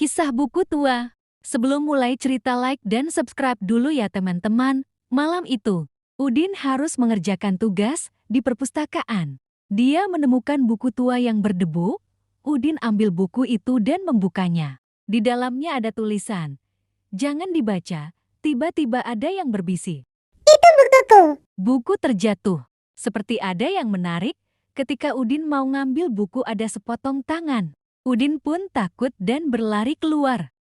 Kisah buku tua. Sebelum mulai cerita, like dan subscribe dulu ya teman-teman. Malam itu, Udin harus mengerjakan tugas di perpustakaan. Dia menemukan buku tua yang berdebu. Udin ambil buku itu dan membukanya. Di dalamnya ada tulisan, "Jangan dibaca." Tiba-tiba ada yang berbisik. Itu bukuku. Buku terjatuh. Seperti ada yang menarik. Ketika Udin mau ngambil buku, ada sepotong tangan. Udin pun takut dan berlari keluar.